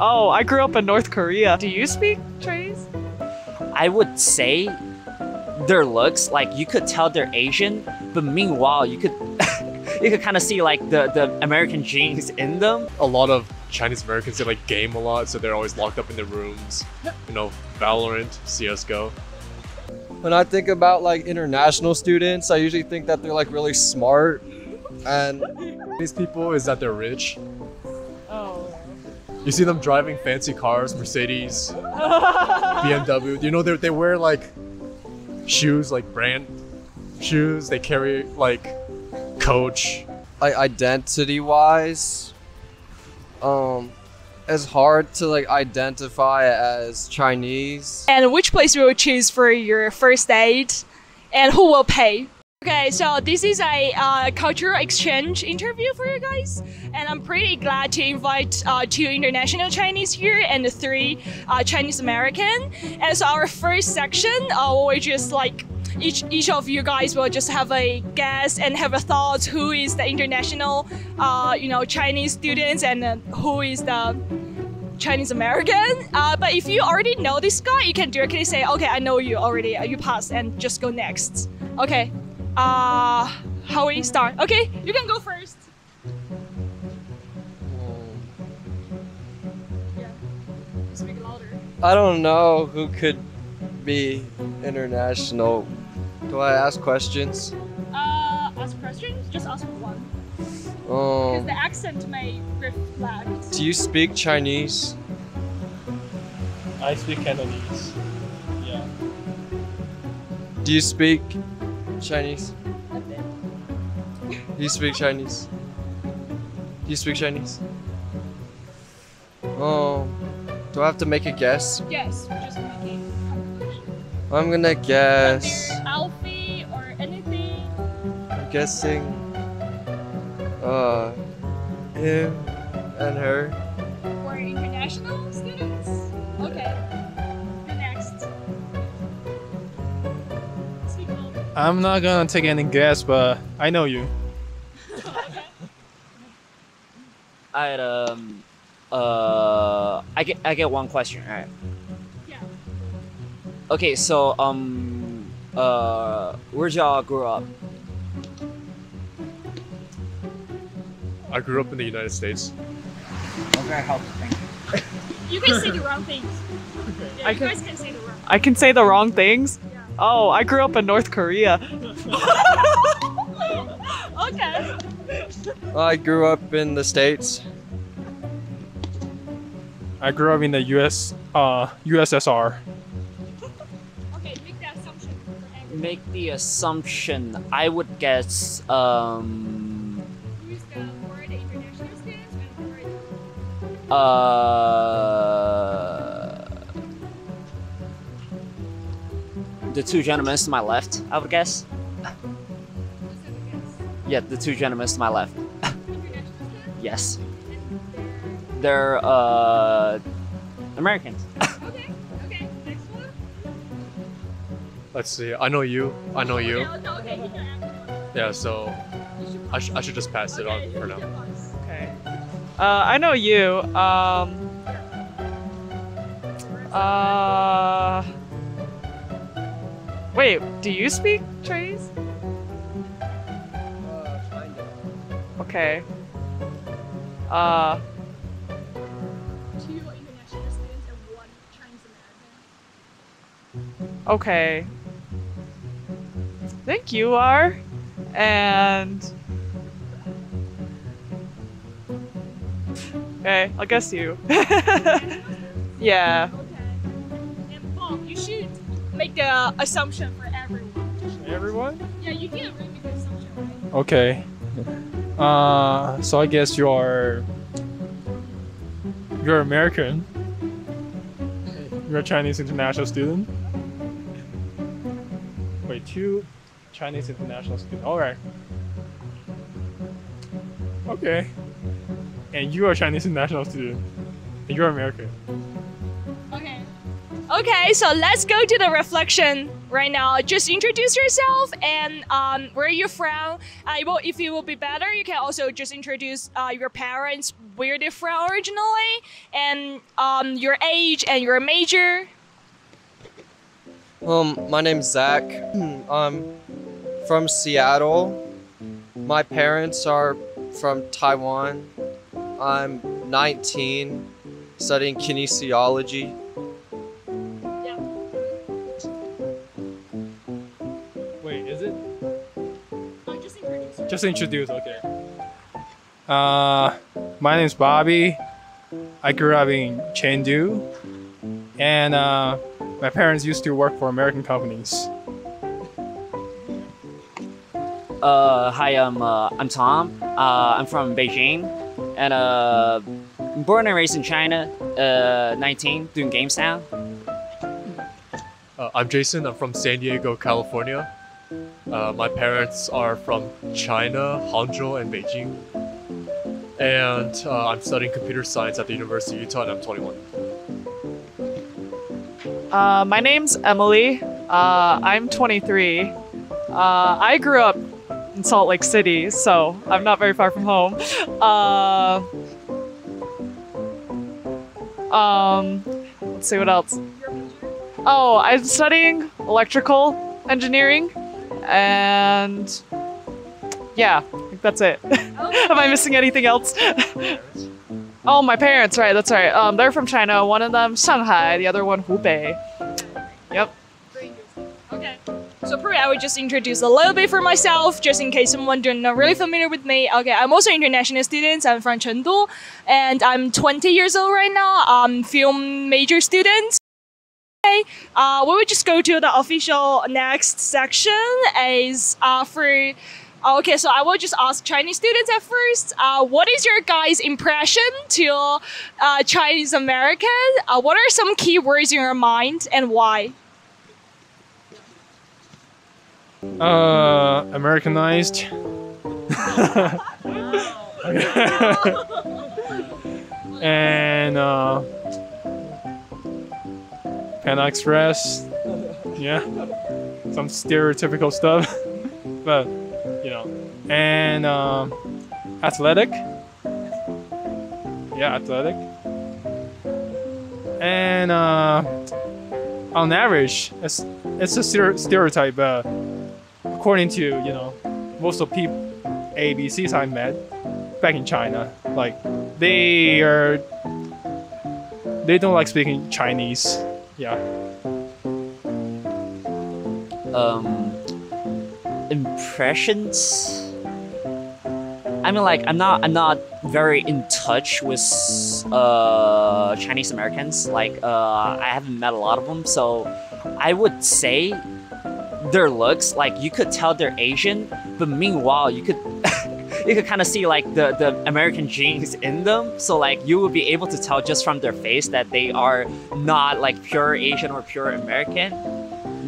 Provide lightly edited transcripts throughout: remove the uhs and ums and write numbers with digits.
Oh, I grew up in North Korea. Do you speak Chinese? I would say their looks, like you could tell they're Asian, but meanwhile you could you could kind of see like the American genes in them. A lot of Chinese Americans, they like game a lot, so they're always locked up in their rooms. You know, Valorant, CS:GO. When I think about like international students, I usually think that they're like really smart, and These people is that they're rich. Oh. You see them driving fancy cars, Mercedes, BMW. You know, they wear like shoes, like brand shoes. They carry like Coach. like identity-wise, it's hard to like identify as Chinese. And which place you will choose for your first date, and who will pay? Okay, so this is a cultural exchange interview for you guys, and I'm pretty glad to invite 2 international Chinese here and 3 Chinese American. And so our first section, we just like each of you guys will just have a guess and have a thought who is the international, Chinese students and who is the Chinese American. But if you already know this guy, you can directly say, okay, I know you already, you passed, and just go next. Okay. How we start? Okay, you can go first. Yeah, speak louder. I don't know who could be international. Do I ask questions? Ask questions. Just ask one. Because the accent may reflect. Do you speak Chinese? I speak Cantonese. Yeah. Do you speak Chinese? Do you speak Chinese? Do you speak Chinese? Do I have to make a guess? Yes, we're just making conversation. I'm gonna guess. Their outfit or anything. I'm guessing. Him and her. For international students? Okay. The next. Speak louder. I'm not gonna take any guess, but I know you. I get one question, right? Yeah. Okay, so where'd y'all grow up? I grew up in the United States. Okay, help. Thank you. You can say the wrong things. Yeah, you can- guys can say the wrong. I can say the wrong things? Yeah. Oh, I grew up in North Korea. Okay. I grew up in the States. I grew up in the USSR. Okay, make the assumption for everyone. Make the assumption. I would guess Who's the for the international students and for the 2 gentlemen to my left, I would guess. Yeah, the 2 gentlemen to my left. international students? Yes. And They're Americans. okay, next one. Let's see. I know you. I know you. Okay, you can ask. Yeah, so I should just pass it on for now. Okay. I know you. Wait, do you speak Chinese? Okay. 2 international students and 1 Chinese American. Okay. I think you are. And okay, I'll guess you. Yeah. Okay. And Bob, you should make the assumption for everyone. Everyone? Yeah, you can agree with the assumption, right? Okay. So I guess you're American. You're a Chinese international student. Wait, 2 Chinese international students. All right. Okay. And you are a Chinese international student. And you're American. Okay. Okay, so let's go to the reflection right now. Just introduce yourself and where you're from. If it will be better, you can also just introduce your parents, where they're from originally, and your age and your major. My name's Zach. I'm from Seattle. My parents are from Taiwan. I'm 19, studying kinesiology. Wait, is it? Just introduce. Just introduce, okay. My name's Bobby. I grew up in Chengdu, and my parents used to work for American companies. Hi, I'm Tom. I'm from Beijing, and born and raised in China. 19, doing games now. I'm Jason. I'm from San Diego, California. My parents are from China, Hangzhou, and Beijing. And I'm studying computer science at the University of Utah, and I'm 21. My name's Emily. I'm 23. I grew up in Salt Lake City, so I'm not very far from home. Let's see what else. Oh, I'm studying electrical engineering, and yeah, I think that's it. Am I missing anything else? Oh, my parents, right, that's right. They're from China. One of them Shanghai, the other one Hubei. Yep. Okay. So probably I would just introduce a little bit for myself, just in case someone not really familiar with me. Okay, I'm also an international student. I'm from Chengdu, and I'm 20 years old right now. I'm film major student. Okay, we will just go to the official next section. Okay, so I will just ask Chinese students at first. What is your guys' impression to Chinese American? What are some key words in your mind and why? Americanized. And Panda Express. Yeah, some stereotypical stuff. But you know, and athletic. Yeah, athletic. And on average, it's a stereotype. According to most of people ABCs I met back in China, like they don't like speaking Chinese. Yeah. Impressions. I mean, like I'm not very in touch with Chinese Americans. Like I haven't met a lot of them, so I would say their looks, like you could tell they're Asian, but meanwhile you could you could kind of see like the American genes in them. So like you would be able to tell just from their face that they are not like pure Asian or pure American.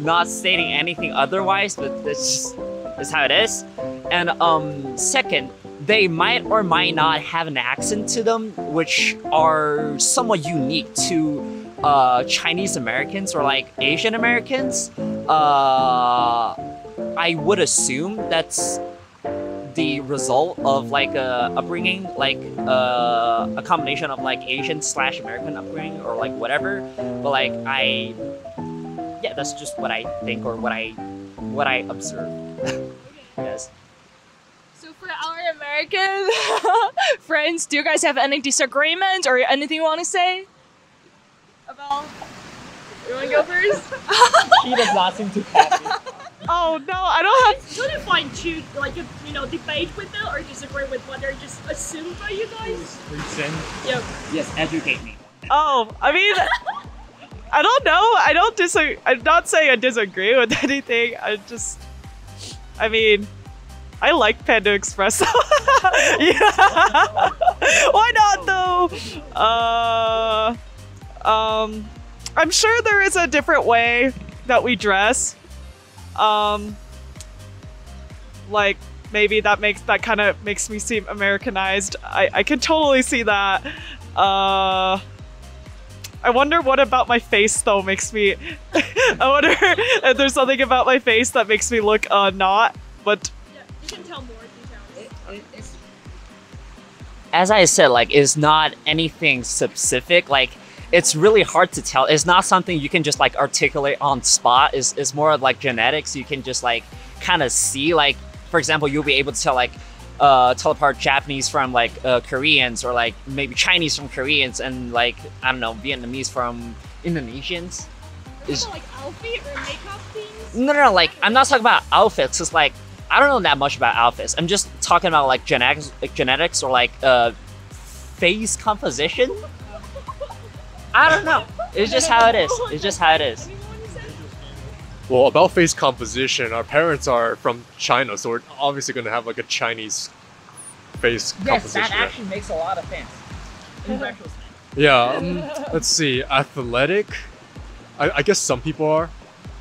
Not stating anything otherwise, but that's how it is. And second, they might or might not have an accent to them, which are somewhat unique to Chinese Americans or like Asian Americans. I would assume that's the result of like a upbringing, like a combination of like Asian / American upbringing or like whatever. But like yeah, that's just what I think or what I observe. Yes. So for our American friends, do you guys have any disagreements or anything you want to say about? You want to go first? He does not seem too happy. Oh no, I don't have. It's totally fine to debate with them or disagree with what they're just assumed by you guys. Yep. Yes, educate me. Oh, I mean, I don't know. I don't disagree. I'm not saying I disagree with anything. I mean, I like Panda Express. Yeah. Why not though? I'm sure there is a different way that we dress. Like maybe that kind of makes me seem Americanized. I can totally see that. I I wonder what about my face though makes me. I wonder if there's something about my face that makes me look not. But Yeah, you can tell more details. As I said, like, it's not anything specific. Like, it's really hard to tell. It's not something you can just like articulate on spot. It's more of like genetics. You can just like kind of see. Like, for example, you'll be able to tell like tell apart Japanese from like Koreans, or like maybe Chinese from Koreans, and like, I don't know, Vietnamese from Indonesians. Is like outfit or makeup things? no, like, I'm not talking about outfits. It's like, I don't know that much about outfits. I'm just talking about like genetics or like face composition. I don't know. It's just how it is. It's just how it is. Well, about face composition, our parents are from China, so we're obviously going to have like a Chinese face composition. makes a lot of sense. In retrospect. Yeah, let's see. Athletic, I guess some people are,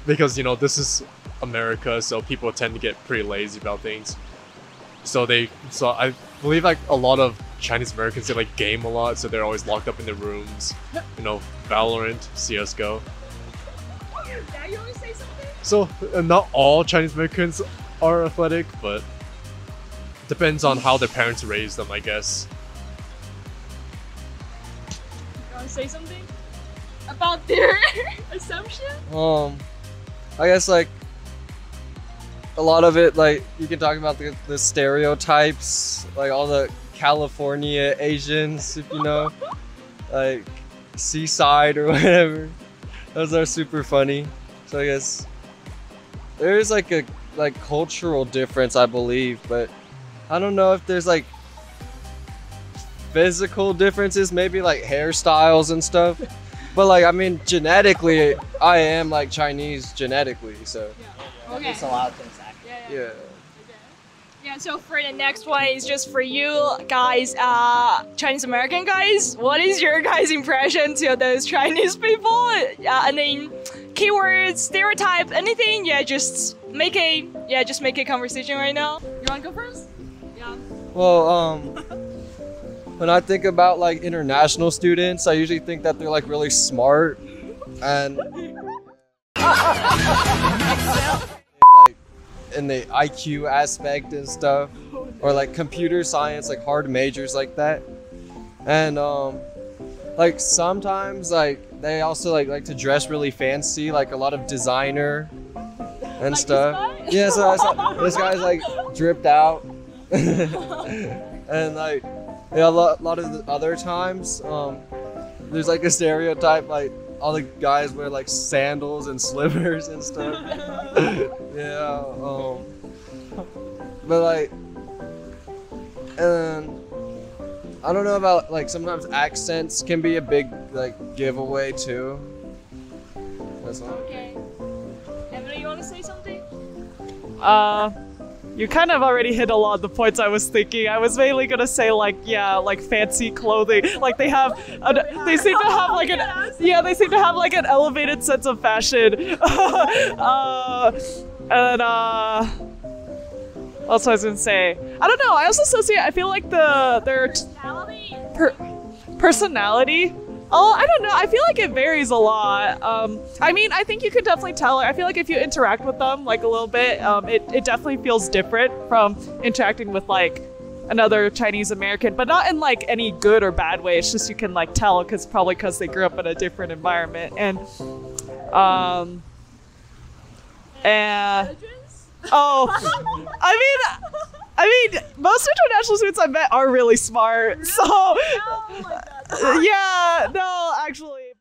because, you know, this is America, so people tend to get pretty lazy about things. So I believe like a lot of Chinese Americans, they like game a lot, so they're always locked up in their rooms. You know, Valorant, CS:GO. Dad, you always say something? So not all Chinese Americans are athletic, but depends on how their parents raised them, I guess. You want to say something about their assumption? I guess like a lot of it, like you can talk about the stereotypes, like all the California Asians, if you know, like Seaside or whatever. Those are super funny. So I guess there's like a cultural difference, I believe, but I don't know if there's like physical differences, maybe like hairstyles and stuff. But like, I mean, genetically, I am like Chinese genetically, so Okay. It's a lot of things, actually. yeah. Yeah, so for the next one is just for you guys, Chinese American guys. What is your guys' impression to those Chinese people? I mean, keywords, stereotype, anything? Yeah, just make a conversation right now. You wanna go first? Yeah. Well, when I think about like international students, I usually think that they're like really smart and like in the IQ aspect and stuff, or like computer science, like hard majors like that. And like sometimes like they also like to dress really fancy, like a lot of designer and Like stuff. this guy? Yeah, so this guy's like dripped out. And like, yeah, a lot of the other times, there's like a stereotype, like all the guys wear like sandals and slippers and stuff. Yeah, but like, and I don't know about like sometimes accents can be a big like giveaway too. That's all. Okay. Emily, you wanna say something? You kind of already hit a lot of the points I was thinking. I was mainly gonna say like, yeah, like fancy clothing. Like they seem to have like an elevated sense of fashion. And what else was I gonna say? I don't know. I also associate. I feel like their personality. Oh, I don't know. I feel like it varies a lot. I mean, I think you could definitely tell. I feel like if you interact with them like a little bit, it definitely feels different from interacting with like another Chinese American, but not in like any good or bad way. It's just you can like tell because they grew up in a different environment. And I mean, most international students I met are really smart. So, yeah, no, actually.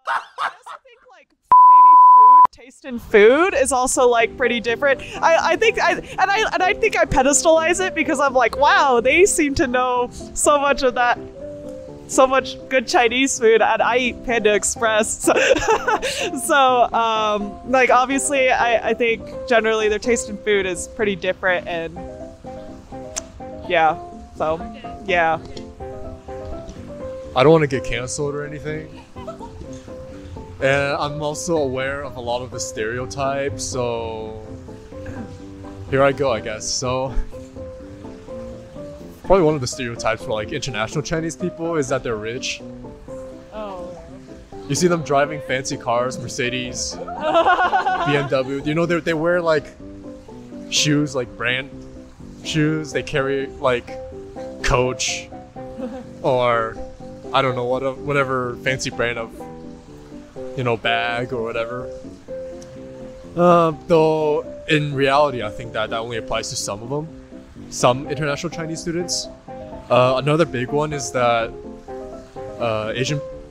But I also think like maybe taste in food is also like pretty different. I think I pedestalize it because I'm like, wow, they seem to know so much of that. So much good Chinese food, and I eat Panda Express. So, like, obviously, I think generally their taste in food is pretty different, and yeah, so, yeah. I don't want to get canceled or anything. And I'm also aware of a lot of the stereotypes, so here I go, I guess. So, probably one of the stereotypes for like international Chinese people is that they're rich. Oh. You see them driving fancy cars, Mercedes, BMW. You know, they wear like shoes, like brand shoes. They carry like Coach or I don't know whatever fancy brand of bag or whatever. Though in reality, I think that only applies to some of them, some international Chinese students. Another big one is that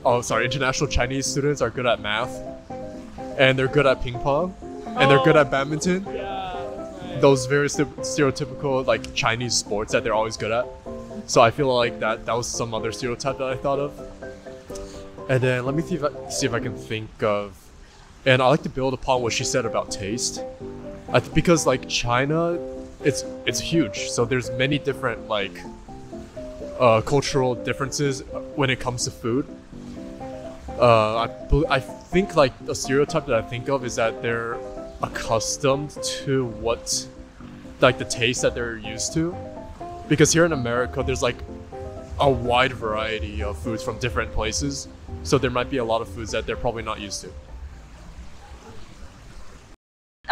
international Chinese students are good at math, and they're good at ping pong, and they're good at badminton. Those very stereotypical like Chinese sports that they're always good at. So I feel like that was some other stereotype that I thought of. And then let me see if I can think of. And I like to build upon what she said about taste. Because like China, it's huge. So there's many different like cultural differences when it comes to food. I think like a stereotype that I think of is that they're accustomed to what like the taste that they're used to. Because here in America, there's like a wide variety of foods from different places. So there might be a lot of foods that they're probably not used to.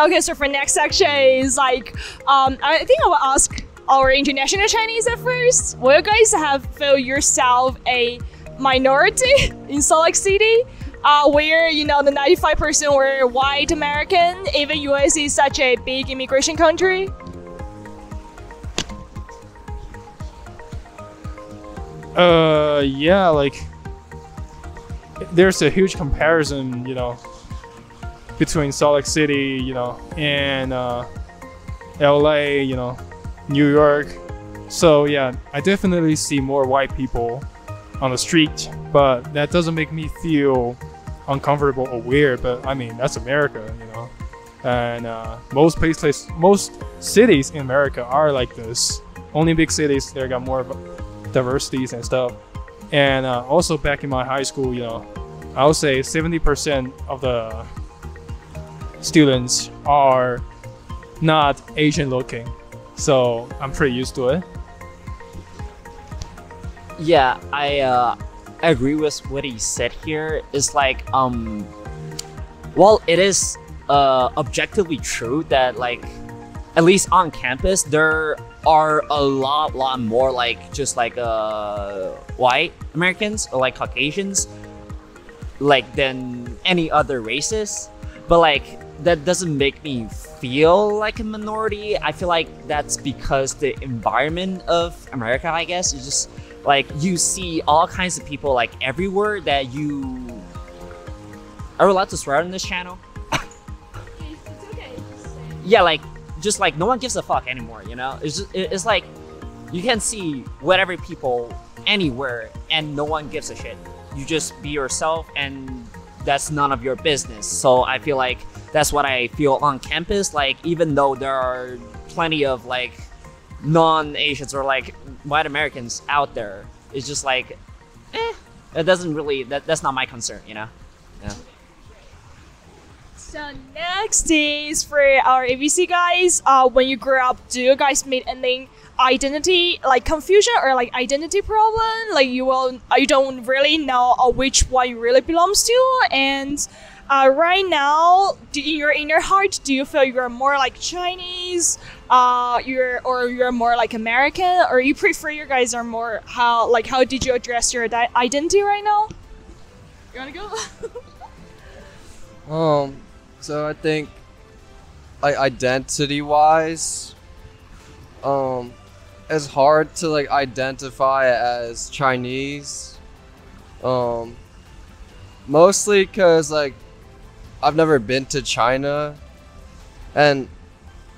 Okay, so for next section is like, I think I will ask our international Chinese at first. Will you guys feel yourself a minority in Salt Lake City? Where, the 95% were white American, even US is such a big immigration country? Yeah, like there's a huge comparison, between Salt Lake City, and LA, New York. So yeah, I definitely see more white people on the street, but that doesn't make me feel uncomfortable or weird. But I mean, that's America, and most cities in America are like this. Only big cities, they got more diversities and stuff. And also back in my high school, I would say 70% of the students are not Asian looking. So I'm pretty used to it. Yeah, I agree with what he said here. It's like, well, it is objectively true that like, at least on campus, there are a lot more like just like white Americans or like Caucasians like than any other races, but like that doesn't make me feel like a minority. I feel like that's because the environment of America, I guess, is just like you see all kinds of people like everywhere that you are we allowed to swear on this channel. It's okay. Yeah, like just like no one gives a fuck anymore, it's like you can see whatever people anywhere and no one gives a shit. You just be yourself and that's none of your business. So I feel like that's what I feel on campus. Like even though there are plenty of like non-Asians or like white Americans out there, it's just like it doesn't really that's not my concern, Yeah. So next is for our ABC guys. When you grow up, do you guys meet any identity like confusion or like identity problem? Like you don't really know which one you really belongs to. And right now, in your heart, do you feel you're more like Chinese? You're more like American, or you prefer you guys are more how did you address your identity right now? You wanna go? So I think, like identity-wise, it's hard to like identify as Chinese. Mostly because like I've never been to China, and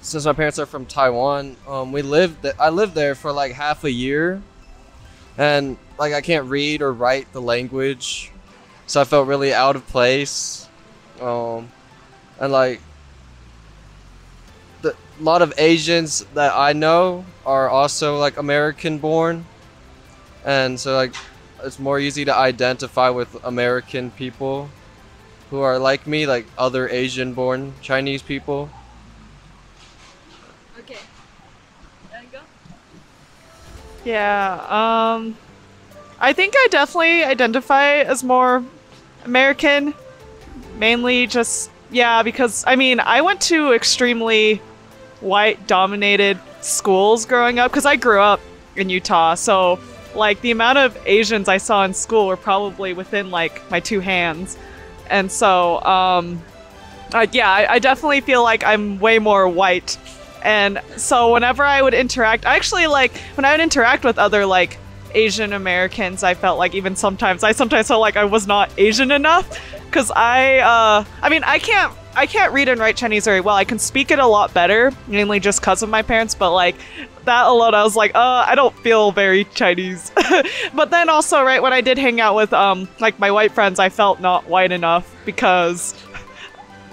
since my parents are from Taiwan, I lived there for like half a year, and like I can't read or write the language, so I felt really out of place. And like a lot of Asians that I know are also like American born, and so like it's more easy to identify with American people who are like me, like other Asian born Chinese people. Okay. Go. Yeah, I think I definitely identify as more American, mainly just, yeah, because, I mean, I went to extremely white-dominated schools growing up, because I grew up in Utah, so, like, the amount of Asians I saw in school were probably within, like, my two hands. And so, yeah, I definitely feel like I'm way more white. And so whenever I would interact, actually, like, when I would interact with other, like, Asian Americans, I felt like even sometimes felt like I was not Asian enough, because I mean, I can't read and write Chinese very well. I can speak it a lot better, mainly just because of my parents, but like that alone, I was like, I don't feel very Chinese. But then also, right, when I did hang out with like my white friends, I felt not white enough because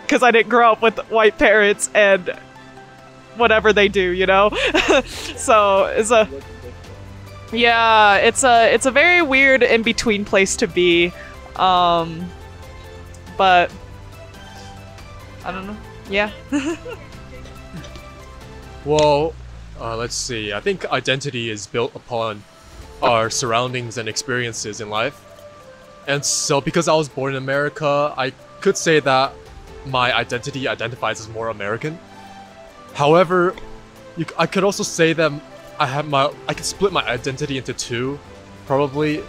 I didn't grow up with white parents and whatever they do, you know? So it's a very weird in-between place to be. But I don't know. Yeah. Well, let's see. I think identity is built upon our surroundings and experiences in life. And so because I was born in America, I could say that my identity identifies as more American. However, I could also say that I could split my identity into two, probably.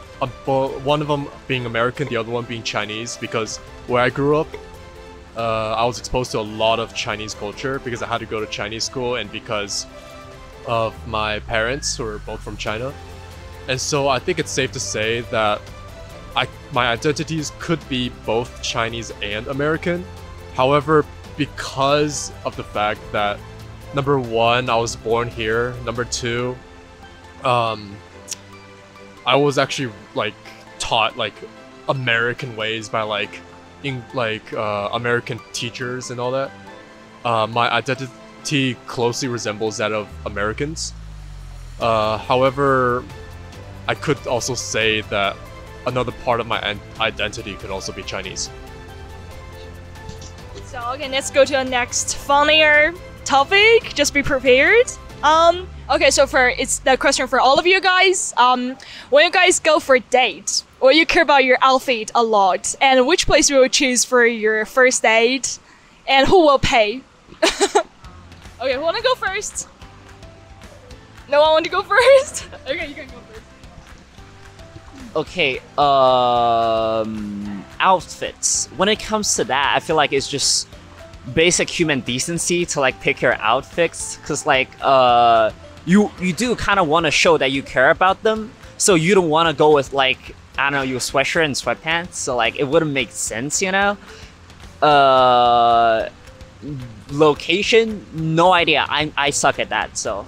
One of them being American, the other one being Chinese, because where I grew up, I was exposed to a lot of Chinese culture because I had to go to Chinese school and because of my parents who are both from China. And so I think it's safe to say that my identities could be both Chinese and American. However, because of the fact that number one, I was born here. Number two, I was actually like taught like American ways by like American teachers and all that. My identity closely resembles that of Americans. However, I could also say that another part of my identity could also be Chinese. So okay, let's go to the next funnier topic. Just be prepared. Okay, so it's the question for all of you guys. When you guys go for a date, will you care about your outfit a lot? And which place will you choose for your first date? And who will pay? Okay, who wanna go first? No one want to go first? Okay, you can go first. Okay, outfits. When it comes to that, I feel like it's just basic human decency to like pick your outfits, because like you do kind of want to show that you care about them, so you don't want to go with like, I don't know, your sweatshirt and sweatpants, so like it wouldn't make sense, you know. Location, no idea. I suck at that, so.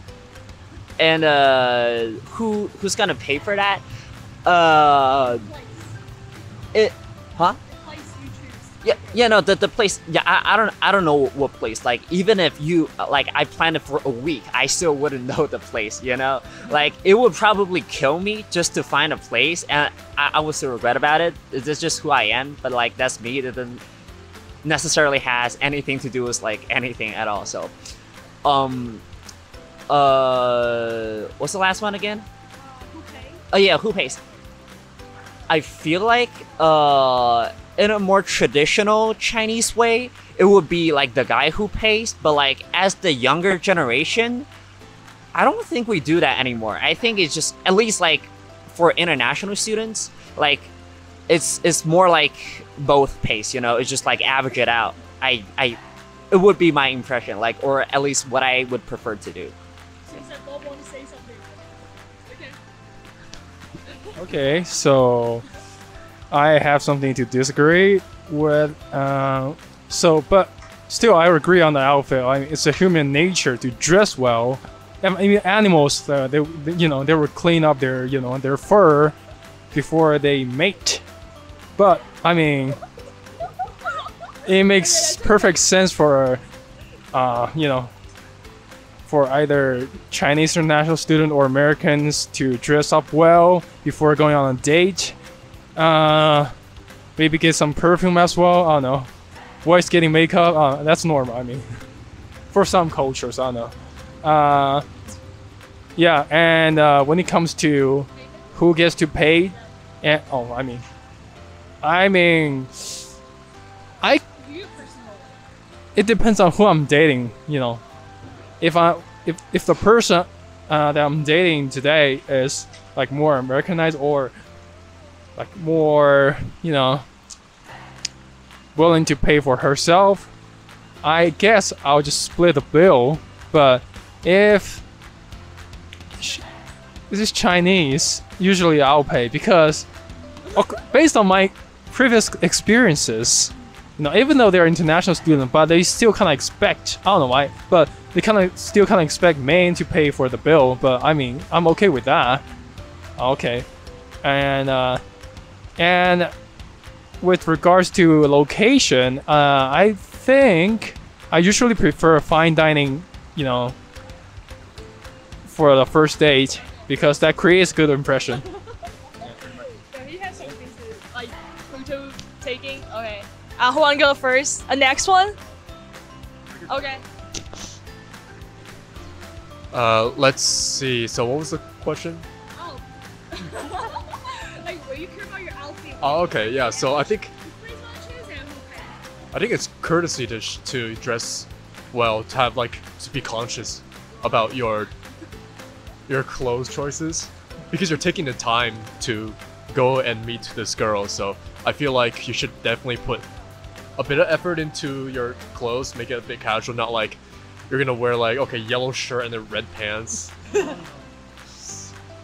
And who's gonna pay for that? Huh? Yeah, no, the place. Yeah, I don't know what place. Like, even if you like, I planned it for a week, I still wouldn't know the place. You know, like it would probably kill me just to find a place, and I would still regret about it. It's just who I am. But like, that's me. It doesn't necessarily has anything to do with like anything at all. So, what's the last one again? Who pays? Oh yeah, who pays? I feel like in a more traditional Chinese way, it would be like the guy who pays, but like as the younger generation, I don't think we do that anymore. I think it's just, at least like for international students, like it's more like both pays, you know, it's just like average it out. It would be my impression, like, or at least what I would prefer to do. Seems like Bob wants to say something. Okay. Okay, so I have something to disagree with. But still, I agree on the outfit. I mean, it's a human nature to dress well. I mean, animals, they would clean up their, their fur before they mate. But I mean, it makes perfect sense for, for either Chinese international student or Americans to dress up well before going on a date. Maybe get some perfume as well. I don't know. Boys getting makeup, that's normal. I mean, for some cultures, I don't know. Yeah, and when it comes to who gets to pay, and I mean, I You personally. it depends on who I'm dating. You know, if the person that I'm dating today is like more Americanized or like more, you know, willing to pay for herself, I guess I'll just split the bill. But if this is Chinese, usually I'll pay because based on my previous experiences, you know, even though they're international students, but they still kind of expect, I don't know why, but they still kind of expect men to pay for the bill. But I mean, I'm okay with that. Okay, and with regards to location, I think I usually prefer fine dining, you know, for the first date because that creates good impression. So he has something to like photo taking. Okay. Who wanna go first? Next one. Okay. Let's see. So what was the question? Oh. Like, what you care about your outfit? Oh, okay, yeah. So I think Please not choose him. Okay. I think it's courtesy to dress well, to have like to be conscious about your clothes choices because you're taking the time to go and meet this girl. So I feel like you should definitely put a bit of effort into your clothes, make it a bit casual, not like you're gonna wear like okay yellow shirt and then red pants.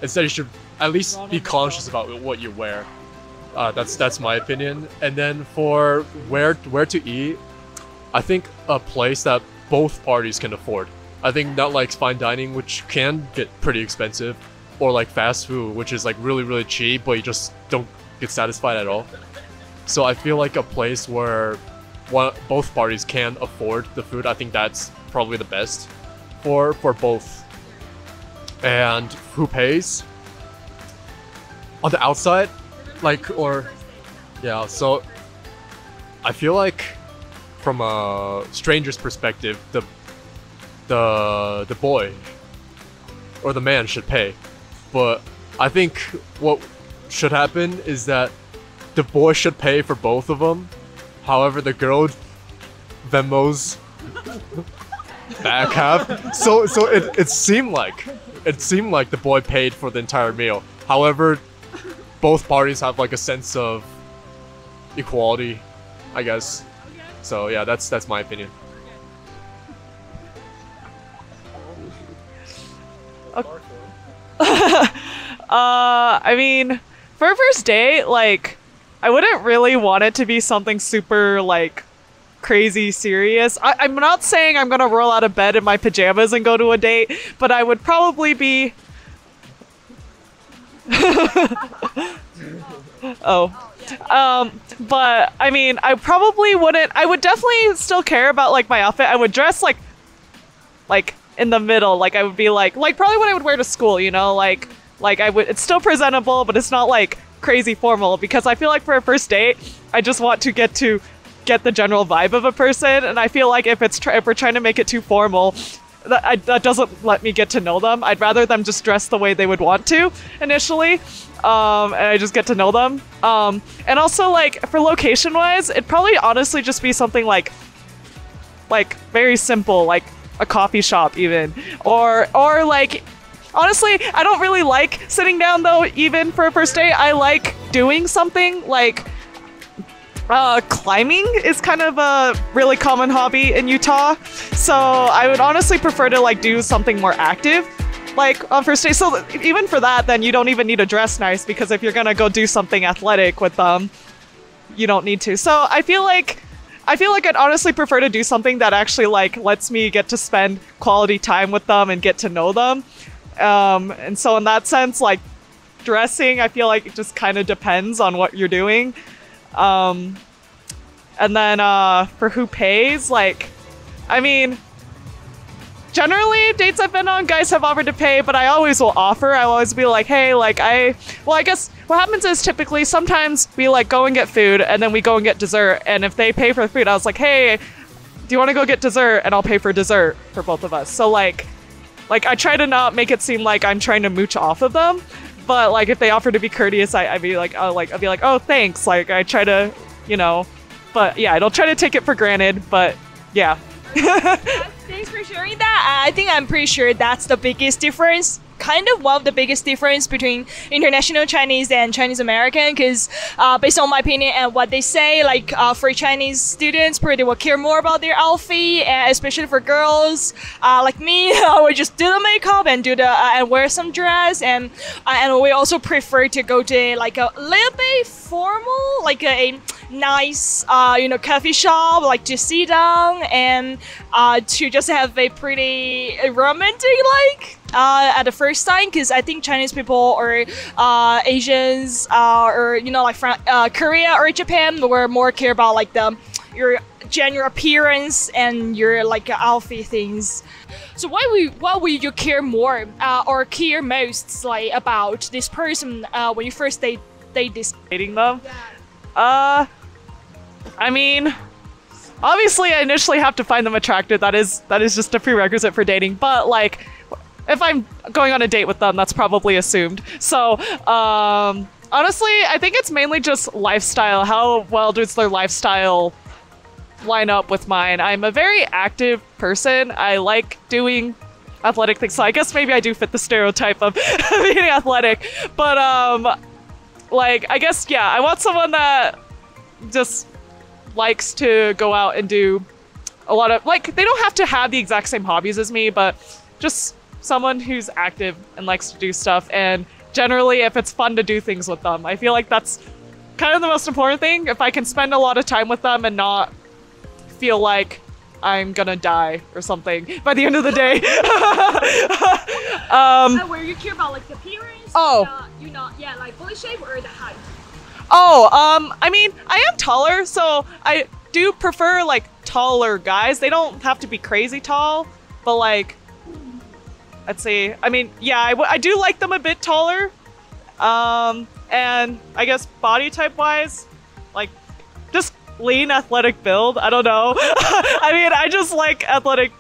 Instead, you should at least be conscious about what you wear. That's my opinion. And then for where to eat, I think a place that both parties can afford. I think not like fine dining, which can get pretty expensive, or like fast food, which is like really cheap, but you just don't get satisfied at all. So I feel like a place where both parties can afford the food, I think that's probably the best for both. And who pays? On the outside, like, or yeah. So I feel like from a stranger's perspective, the boy or the man should pay. But I think what should happen is that the boy should pay for both of them. However, the girl Venmos back half. So it seemed like the boy paid for the entire meal. However, both parties have like a sense of equality, I guess. So yeah, that's my opinion. I mean, for a first date, like, I wouldn't really want it to be something super, like, crazy serious. I'm not saying I'm gonna roll out of bed in my pajamas and go to a date, but I would probably be... but, I mean, I probably wouldn't... I would definitely still care about, like, my outfit. I would dress, like, in the middle. Like, I would be, like probably what I would wear to school, you know? Like I would... It's still presentable, but it's not, like, crazy formal, because I feel like for a first date, I just want to get the general vibe of a person, and I feel like if we're trying to make it too formal, that doesn't let me get to know them. I'd rather them just dress the way they would want to initially, and I just get to know them. And also, like, for location-wise, it'd probably honestly just be something like very simple, like a coffee shop even, or like, honestly, I don't really like sitting down though, even for a first date. I like doing something like climbing is kind of a really common hobby in Utah. So I would honestly prefer to like do something more active like on first date. So even for that, then you don't even need to dress nice, because if you're gonna go do something athletic with them, you don't need to. So I feel like I'd honestly prefer to do something that actually like lets me get to spend quality time with them and get to know them. And so in that sense, like dressing, I feel like it just kind of depends on what you're doing. And then for who pays, like, I mean, generally dates I've been on, guys have offered to pay, but I always will offer. I'll always be like, hey, like I guess what happens is typically sometimes we like go and get food and then we go and get dessert. And if they pay for the food, I was like, hey, do you want to go get dessert? And I'll pay for dessert for both of us. So like I try to not make it seem like I'm trying to mooch off of them, But like if they offer to be courteous, I'd be like, oh thanks. Like I try to, you know, but yeah, I don't try to take it for granted. But yeah. Thanks for sharing that. I think I'm pretty sure that's the biggest difference. Kind of one of the biggest difference between international Chinese and Chinese American, because based on my opinion and what they say, like for Chinese students, they will care more about their outfit, and especially for girls like me, I would just do the makeup and do the and wear some dress, and we also prefer to go to like a little bit formal, like a nice coffee shop, like to sit down and to just have a pretty romantic like at the first time, because I think Chinese people or Asians or like from Korea or Japan were more care about like your general appearance and your like outfit things. So what will you care more or care most like about this person when you first date this? Dating them? I mean, obviously I initially have to find them attractive. That is just a prerequisite for dating. But like, if I'm going on a date with them, that's probably assumed. So, honestly, I think it's mainly just lifestyle. How well does their lifestyle line up with mine? I'm a very active person. I like doing athletic things. So I guess maybe I do fit the stereotype of being athletic. But, like, I guess, yeah, I want someone that just likes to go out and do a lot of, like, they don't have to have the exact same hobbies as me, but just someone who's active and likes to do stuff, and generally if it's fun to do things with them. I feel like that's kind of the most important thing. If I can spend a lot of time with them and not feel like I'm gonna die or something by the end of the day. Where you care about like the appearance? Oh. Like body shape or the height? Oh, I mean, I am taller, so I do prefer like taller guys. They don't have to be crazy tall, but like, let's see. I mean, yeah, I do like them a bit taller. And I guess body type wise, like just lean athletic build. I don't know. I mean, I just like athletic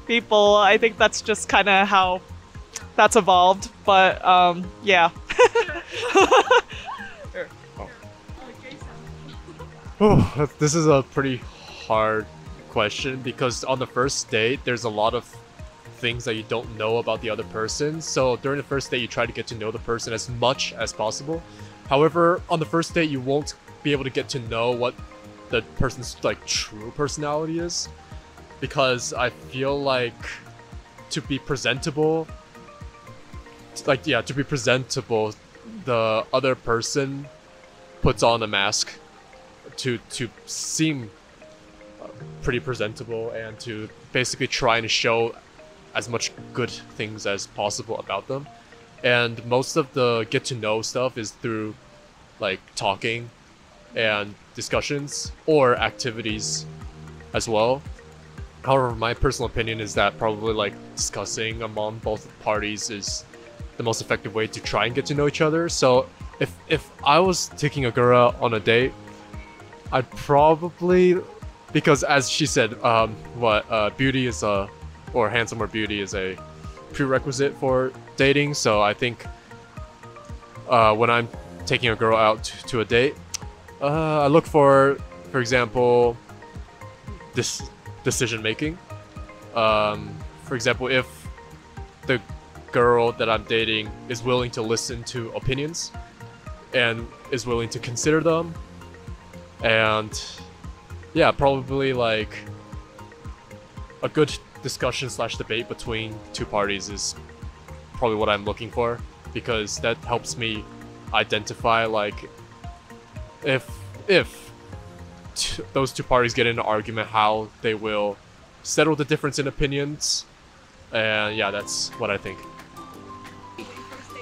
people. I think that's just kind of how that's evolved. But yeah. Oh, this is a pretty hard question because on the first date, there's a lot of things that you don't know about the other person. So during the first date, you try to get to know the person as much as possible. However, on the first date, you won't be able to get to know what the person's like true personality is, because I feel like to be presentable, the other person puts on a mask to seem pretty presentable and to basically trying to show as much good things as possible about them. And most of the get to know stuff is through like talking and discussions or activities as well. However, my personal opinion is that probably like discussing among both parties is the most effective way to try and get to know each other. So if I was taking a girl on a date, I'd probably, because as she said, beauty is or handsome or beauty is a prerequisite for dating. So I think when I'm taking a girl out to a date, I look for example, this decision making. For example, if the girl that I'm dating is willing to listen to opinions and is willing to consider them, and yeah, probably like a good discussion / debate between two parties is probably what I'm looking for, because that helps me identify like if those two parties get in an argument, how they will settle the difference in opinions. And yeah, that's what I think.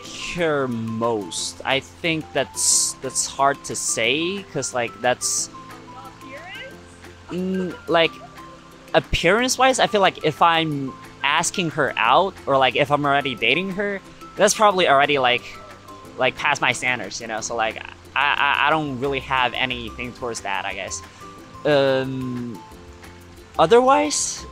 Care most, I think that's hard to say, because like that's like appearance wise, I feel like if I'm asking her out or like if I'm already dating her, that's probably already like past my standards, you know. So like I don't really have anything towards that, I guess. Otherwise,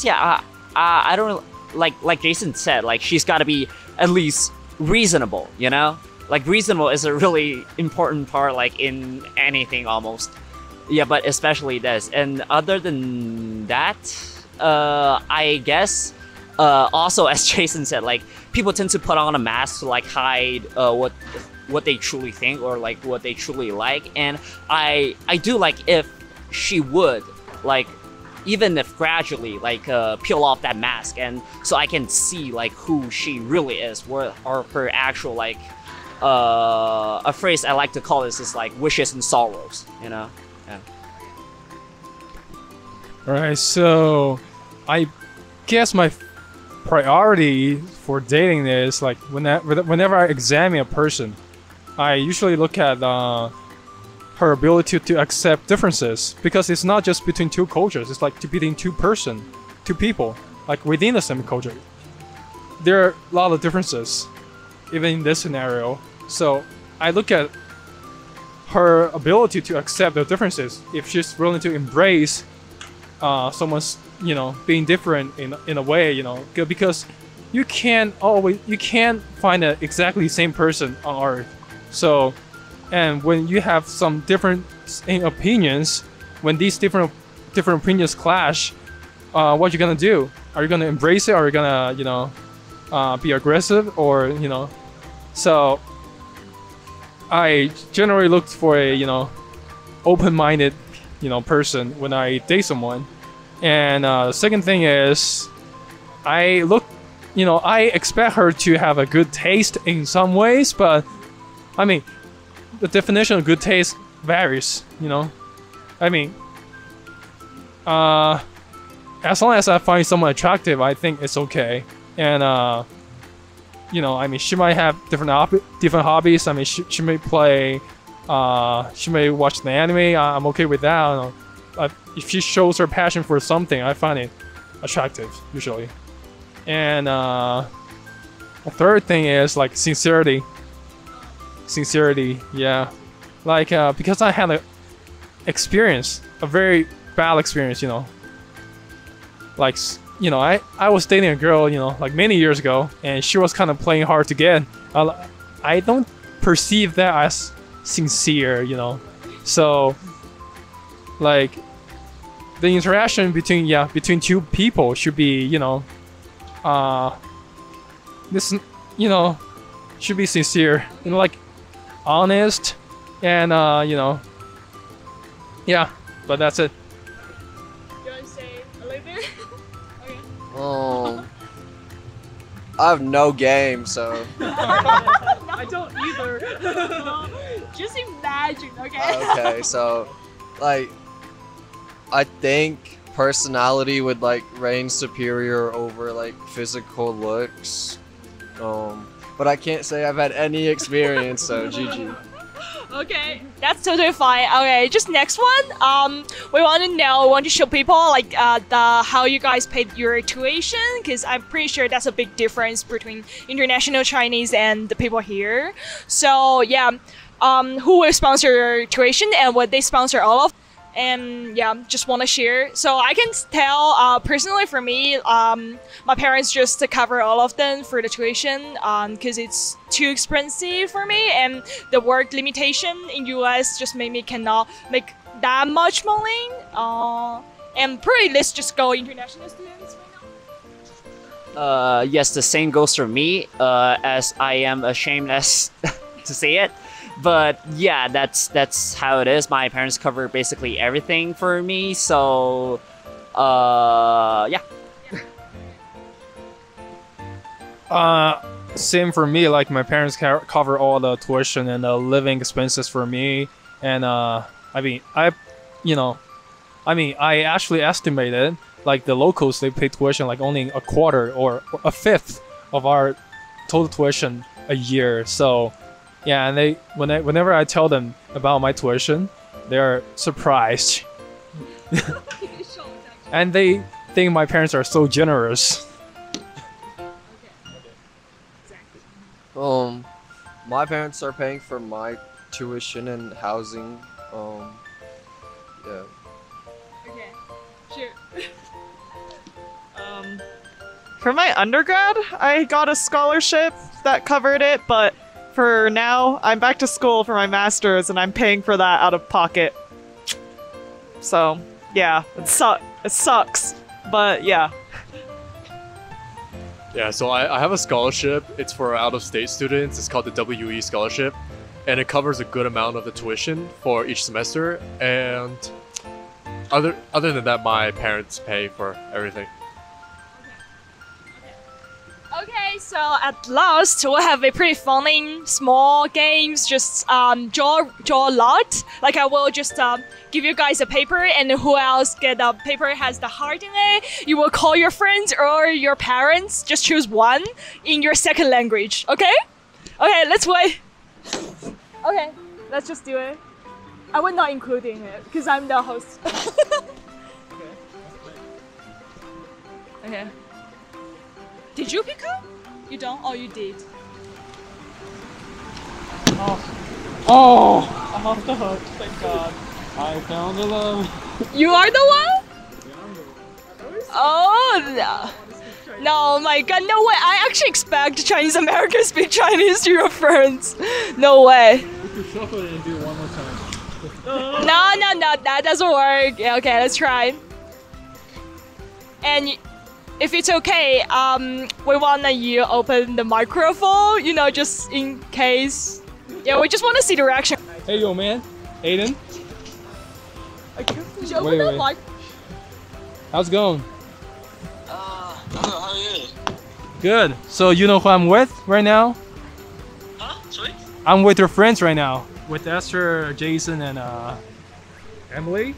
yeah, I don't like Jason said, like she's got to be at least reasonable, you know? Like reasonable is a really important part, like in anything almost. Yeah, but especially this. And other than that, I guess also as Jason said, like people tend to put on a mask to like hide what they truly think or like what they truly like. And I do like if she would like, even if gradually, like peel off that mask, and so I can see like who she really is, what are her actual like a phrase I like to call this is like wishes and sorrows, you know? Yeah. Alright, so I guess my priority for dating is like whenever I examine a person, I usually look at her ability to accept differences, because it's not just between two cultures, it's like between two people, like within the same culture. There are a lot of differences, even in this scenario. So I look at her ability to accept the differences, if she's willing to embrace someone's, you know, being different in a way, you know, because you can't find an exactly same person on Earth. So, and when you have some different opinions, when these different opinions clash, what you gonna do? Are you gonna embrace it? Or are you gonna, you know, be aggressive? Or, you know, so I generally look for a, you know, open-minded, you know, person when I date someone. And the second thing is, I expect her to have a good taste in some ways, but I mean, the definition of good taste varies, you know. I mean, as long as I find someone attractive, I think it's okay. And you know, I mean, she might have different hobbies. I mean, she may play, she may watch the anime. I'm okay with that. I don't know. If she shows her passion for something, I find it attractive usually. And the third thing is like sincerity. Sincerity, yeah. Like because I had a very bad experience, you know. Like, you know, I was dating a girl, you know, like many years ago, and she was kind of playing hard to get. I don't perceive that as sincere, you know. So, like, the interaction between two people should be, you know, this, you know, should be sincere, you know, like honest, and you know, yeah. But that's it. You want to say a little bit? Okay. I have no game, so. I don't either. Just imagine, okay? Okay, so, like, I think personality would like reign superior over like physical looks. But I can't say I've had any experience, so GG. Okay, that's totally fine. Okay, just next one. We want to show people like how you guys paid your tuition, because I'm pretty sure that's a big difference between international Chinese and the people here. So yeah, who will sponsor your tuition and what they sponsor all of? And yeah, just want to share. So I can tell personally for me, my parents just cover all of them for the tuition because it's too expensive for me, and the work limitation in US just made me cannot make that much money. And pretty let's just go international students right now. Yes, the same goes for me, as I am ashamed as to say it. But yeah, that's how it is. My parents cover basically everything for me, so yeah. Same for me. Like my parents cover all the tuition and the living expenses for me, and I actually estimated like the locals, they pay tuition like only a quarter or a fifth of our total tuition a year. So yeah, and whenever I tell them about my tuition, they're surprised. And they think my parents are so generous. My parents are paying for my tuition and housing. Yeah. Okay, sure. For my undergrad, I got a scholarship that covered it, but for now, I'm back to school for my master's and I'm paying for that out of pocket. So, yeah, it sucks, but yeah. Yeah, so I have a scholarship. It's for out-of-state students. It's called the WE scholarship, and it covers a good amount of the tuition for each semester. And other than that, my parents pay for everything. Okay, so at last we'll have a pretty funny small games. Just draw a lot. Like I will just give you guys a paper, and who else get the paper has the heart in it. You will call your friends or your parents. Just choose one in your second language. Okay? Okay, let's wait. Okay, let's just do it. I will not including it because I'm the host. Okay. Did you pick up? You don't? Oh, you did. Oh! I'm off the hook, thank God. I found the love. You are the one? Oh, no. No, my God, no way. I actually expect Chinese Americans speak Chinese to your friends. No way. We could shuffle it and do it one more time. No, that doesn't work. Yeah, okay, let's try. And if it's okay, we wanna you open the microphone, you know, just in case. Yeah, we just wanna see the reaction. Hey, yo, man. Aiden. Did you open the mic? How's it going? Hello, how are you? Good. So you know who I'm with right now? Huh? Sorry? I'm with your friends right now. With Esther, Jason, and Emily.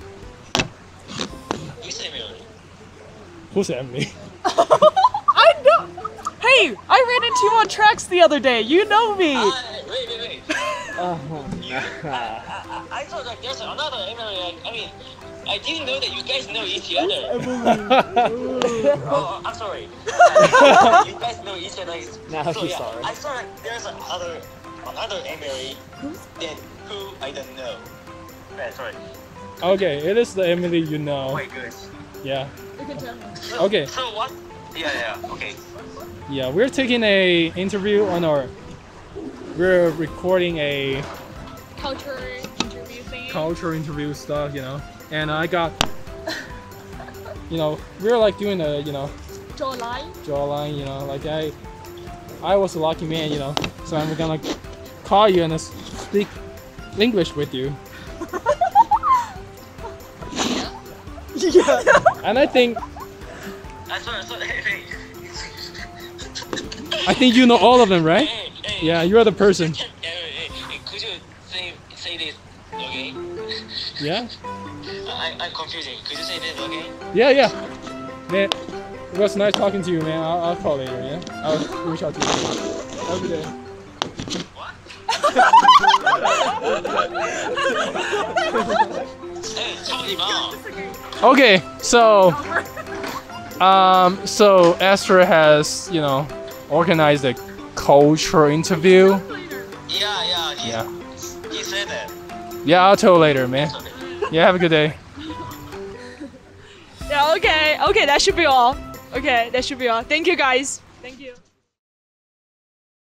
Who's Emily? Who's Emily? I know. Hey, I ran into you on tracks the other day. You know me. Wait. I thought like there's another Emily. Like, I mean, I didn't know that you guys know each other. Oh, I'm sorry. You guys know each other. Now so, she's yeah, sorry. I thought like there's another Emily than who I don't know. Yeah, sorry. Okay, it is the Emily you know. Wait, good. Yeah. You can tell me. Okay. So what? Yeah, okay. Yeah, we're taking a interview on our. We're recording a Culture interview thing. culture interview stuff, you know. And I got, you know, we're like doing a, you know, jawline, you know, like I was a lucky man, you know. So I'm gonna call you and speak English with you. Yeah. And I think I think you know all of them, right? Hey, Yeah, you're the person. could you say this, okay? Yeah? I'm confusing. Could you say this, okay? Yeah. Man, it was nice talking to you, man. I'll call later, yeah? I'll reach out to you later. Have a good day. Hey, 操你妈! Okay, so Esther has, you know, organized a culture interview. Yeah. He said that. Yeah, I'll tell you later, man. Yeah, have a good day. Yeah, okay, that should be all. Okay, that should be all. Thank you guys. Thank you.